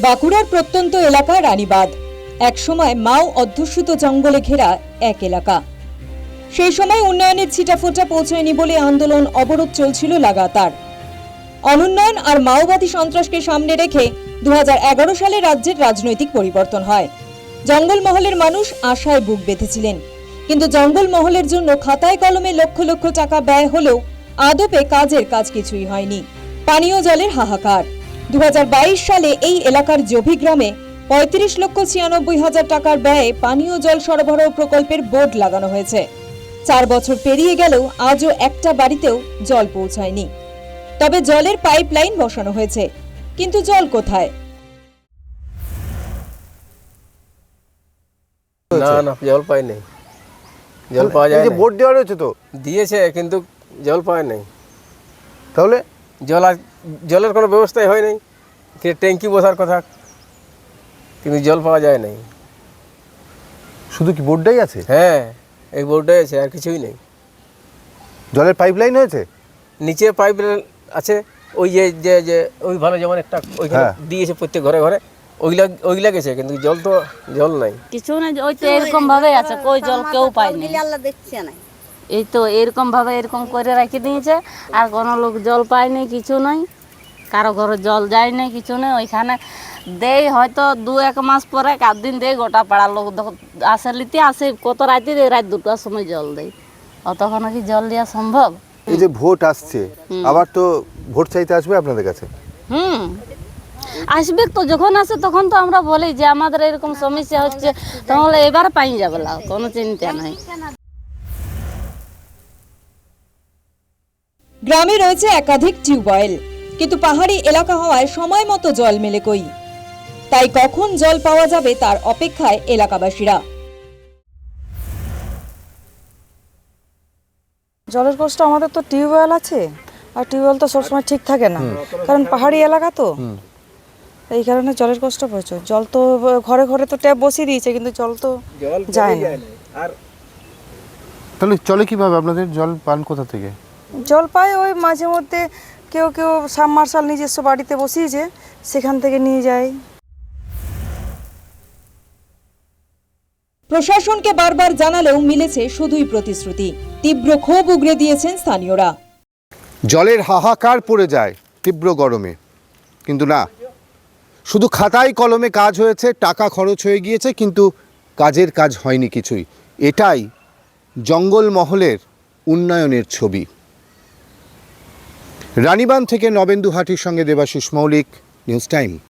বাঁকুড়ার প্রত্যন্ত এলাকা রানীবাঁধ একসময় মাও অধ্যুষিত জঙ্গলে ঘেরা এক এলাকা। সেই সময় উন্নয়নের ছিটাফোঁটা পৌঁছায়নি বলে আন্দোলন অবরোধ চলছিল লাগাতার। অনুন্নয়ন আর মাওবাদী সন্ত্রাসকে সামনে রেখে 2011 সালে রাজ্যের রাজনৈতিক পরিবর্তন হয়। জঙ্গলমহলের মানুষ আশায় বুক বেঁধেছিলেন, কিন্তু জঙ্গলমহলের জন্য খাতায় কলমে লক্ষ লক্ষ টাকা ব্যয় হলেও আদপে কাজের কাজ কিছুই হয়নি। পানীয় জলের হাহাকার। 2022 সালে এই এলাকার জভি গ্রামে 35,96,000 টাকার ব্যয়ে পানীয় জল সরবরাহ প্রকল্পের বোর্ড লাগানো হয়েছে। 4 বছর পেরিয়ে গেলেও আজও একটা বাড়িতেও জল পৌঁছায়নি। তবে জলের পাইপলাইন বসানো হয়েছে, কিন্তু জল কোথায়? না জল পাই নাই, জল পাওয়া যায় না। বোর্ড দেওয়া রয়েছে তো, দিয়েছে কিন্তু জল পায় নাই। তাহলে জলের কোনো ব্যবস্থাই হয় নাই। ট্যাঙ্কি বসার কথা, কিন্তু জল পাওয়া যায় নাই। শুধু কি বোর্ডটাই আছে? হ্যাঁ, এই বোর্ডটাই আছে, আর কিছুই নেই। জলের পাইপলাইন হয়েছে, নিচে পাইপ আছে, ওই যে যে ওই ভালো যেমন একটা ওইখানে দিয়েছে প্রত্যেক ঘরে ঘরে, ওইগুলা গেছে, কিন্তু জল নাই, কিছু না। ওই তো এরকম ভাবে আছে, কই জল কেউ পায়নি। এই তো এরকম ভাবে এরকম করে রেখে দিয়েছে, আর কোনো লোক জল পায়নি, কিছু নাই। কারো ঘরে জল যায় না, কিছু নেই। ওইখানে দেয় হয়তো 2-1 মাস পরে, 4 দিন দেয়। গোটা পাড়ার লোক আসে নিতে আসে, কত রাতে দেয়, রাত 2টার সময় জল দেয়। অতক্ষণ কি জল দেওয়া সম্ভব? এই যে ভোট আসছে, আবার তো ভোট চাইতে আসবে আপনাদের কাছে। আসবে তো, যখন আসে তখন তো আমরা বলি যে আমাদের এরকম সমস্যা হচ্ছে, তাহলে এবার পাই যাবে না, কোনো চিন্তা নাই। গ্রামে রয়েছে একাধিক টিউবওয়েল, কিন্তু পাহাড়ি এলাকা হওয়ায় সময় মতো জল মেলে কই। তাই কখন জল পাওয়া যাবে তার অপেক্ষায় এলাকাবাসীরা। জলের কষ্ট আমাদের তো টিউবওয়েল আছে, আর টিউবওয়েল তো সবসময় ঠিক থাকে না, কারণ পাহাড়ি এলাকা তো। এই কারণে জলের কষ্ট প্রচুর। জল তো ঘরে ঘরে তো ট্যাপ বসিয়ে দিয়েছে, কিন্তু জল তো যায় না। তাহলে চলে কিভাবে? আপনাদের জল পান কোথা থেকে? জল পায় ওই মাঝে মধ্যে কেউ কেউ সাবমার্শাল নিজস্ব বাড়িতে বসিয়েছে, সেখান থেকে নিয়ে যায়। প্রশাসনকে বারবার জানালেও মিলেছে শুধুই প্রতিশ্রুতি। তীব্র ক্ষোভ উগরে দিয়েছেন স্থানীয়রা। জলের হাহাকার পড়ে যায় তীব্র গরমে, কিন্তু না, শুধু খাতায় কলমে কাজ হয়েছে, টাকা খরচ হয়ে গিয়েছে, কিন্তু কাজের কাজ হয়নি কিছুই। এটাই জঙ্গলমহলের উন্নয়নের ছবি। রানীবাঁধ থেকে নবেন্দু হাটির সঙ্গে দেবাশিস মৌলিক, নিউজ টাইম।